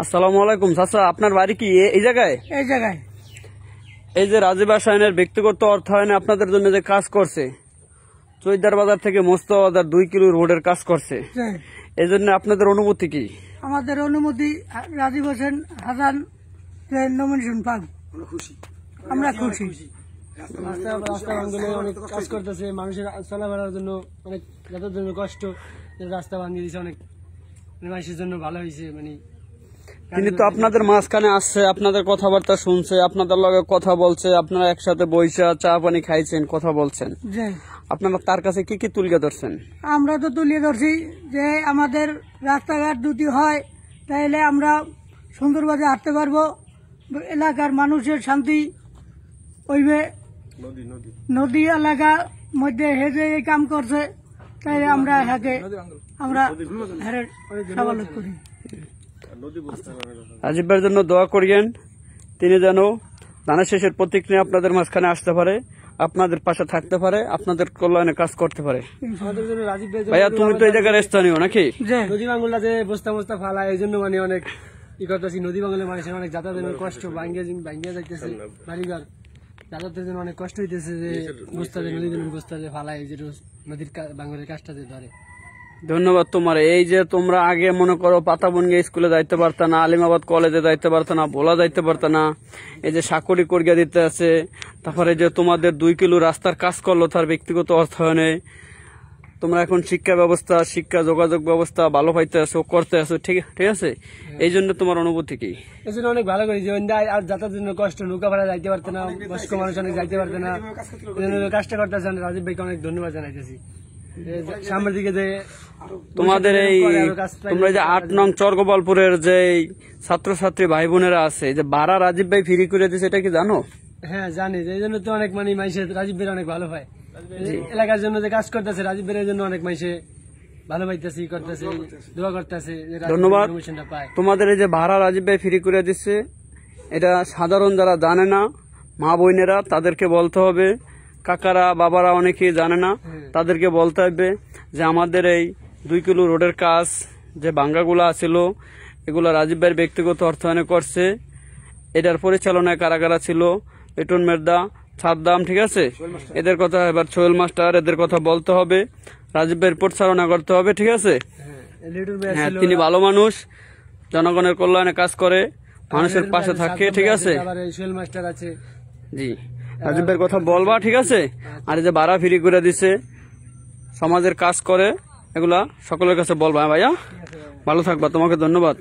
আসসালামু আলাইকুম চাচা, আপনার বাড়ি কি এই জায়গায়? এই জায়গায় এই যে রাজীব রাসায়নের ব্যক্তিগত অর্থায়নে আপনাদের জন্য যে কাজ করছে, চৈদার বাজার থেকে মোস্তফা বাজার 2 কিলো রোডের কাজ করছে, এই জন্য আপনাদের অনুভূতি কি? আমাদের অনুমতি রাজীব হোসেন হাসান নমিনেশন পাক, আমরা খুশি। রাস্তা ভাঙলে অনেক কাজ করতেছে, মানুষের চলাফেরার জন্য অনেক যাতায়াতের জন্য কষ্ট, রাস্তা বানিয়ে দিয়েছে, অনেক মানুষের জন্য ভালো হয়েছে। মানে তিনি তো আপনাদের মাঝখানে আসছে, আপনাদের কথাবার্তা শুনছে, আপনাদের লগে কথা বলছে, আপনারা একসাথে বইসা চা পানি খাইছেন, কথা বলছেন। আপনারা তার কাছে কি কি তুলে ধরছেন? আমরা তো তুলে ধরছি যে আমাদের রাস্তাঘাট যদি হয় তাহলে আমরা সুন্দরভাবে হাঁটতে পারবো, এলাকার মানুষের শান্তি হইবে। নদী এলাকা মধ্যে হেঁটে এই কাম করছে, তাই আমরা স্বাবলম্বী করি। রাজীব ভাইয়ের জন্য দোয়া করিয়েন, তিনি যেন ধানের শেষের প্রতীক নিয়ে আপনাদের মাঝখানে আসতে পারে, আপনাদের পাশে থাকতে পারে, আপনাদের কল্যাণে কাজ করতে পারে। ভাইয়া তুমি তো এই জায়গার স্থানীয় নাকি? নদী বাঙ্গুলা যে বস্তা ফালা, এই জন্য মানে অনেক ই করতেছি। নদী বাঙ্গুলের মানুষের অনেক যাতায়াতের কষ্ট, ভাঙ্গিয়া যাইতেছে বাড়িঘর, যাতায়াতের জন্য অনেক কষ্ট হইতেছে। যে বস্তা নদী বস্তা যে ফালায়, যে নদীর বাঙ্গুলের কাজটা যে ধরে। ধন্যবাদ তোমার। এই যে তোমরা আগে মনে করো পাতাবনগিয়া স্কুলে যাইতে পারত না, আলিমাবাদ কলেজে যাইতে পারত না, ভোলা যাইতে পারত না, এই যে সাকরি করিয়া দিতে আছে, তারপরে যে তোমাদের 2 কিলো রাস্তার কাজ করলো তার ব্যক্তিগত অর্থায়নে, তোমরা এখন শিক্ষা ব্যবস্থা, শিক্ষা যোগাযোগ ব্যবস্থা ভালো পাইতে আছো, করতে আছো, ঠিক আছে। এই জন্য তোমার অনুভূতি কি? এই জন্য অনেক ভালো করি, আর যাতায়াতের জন্য কষ্ট, নৌকা ভাড়া যাইতে পারতো না, বয়স্ক মানুষ অনেক যাইতে পারতো না, কাজটা করতেছে। রাজীব ভাইকে অনেক ধন্যবাদ জানাইতেছি। সামনের দিকে যে তোমাদের এই তোমরা যে 8 নং চরগোপালপুরের যে ছাত্রছাত্রী ভাই বোনেরা আছে, যে ভাড়া রাজীব ভাই ফ্রি করে দিচ্ছে, এটা কি জানো? হ্যাঁ জানি, এই জন্য তো অনেক মানে মানুষের রাজীব ভাই অনেক ভালো পায়। এলাকার জন্য যে কাজ করতেছে রাজীব ভাইয়ের জন্য অনেক মানুষে ভালো পাইতেছে, করতেছে, দোয়া করতেছে। ধন্যবাদ। তোমাদের এই যে ভাড়া রাজীব ভাই ফ্রি করে দিচ্ছে, এটা সাধারণ যারা জানে না, মা বোনেরা, তাদেরকে বলতে হবে। কাকারা বাবারা অনেকেই জানে না, তাদেরকে বলতে হবে যে আমাদের এই 2 কিলো রোডের কাজ যে ভাঙ্গাগুলা ছিল, এগুলো রাজীব ভাইয়ের ব্যক্তিগত অর্থায়নে করছে। এটার পরিচালনায় কারাগারা ছিল লিটন মের্দা, সাদ্দাম, ঠিক আছে। এদের কথা এবার সোহেল মাস্টার, এদের কথা বলতে হবে, রাজীব ভাইয়ের পরিচালনা করতে হবে, ঠিক আছে। হ্যাঁ, তিনি ভালো মানুষ, জনগণের কল্যাণে কাজ করে, মানুষের পাশে থাকে, ঠিক আছে। সোহেল মাস্টার আছে, জি, রাজীব ভাইয়ের কথা বলবা, ঠিক আছে। আর এই যে ভাড়া ফ্রি করে দিছে, সমাজের কাজ করে, এগুলা সকলের কাছে বলবা। ভাইয়া ভালো থাকবা, তোমাকে ধন্যবাদ।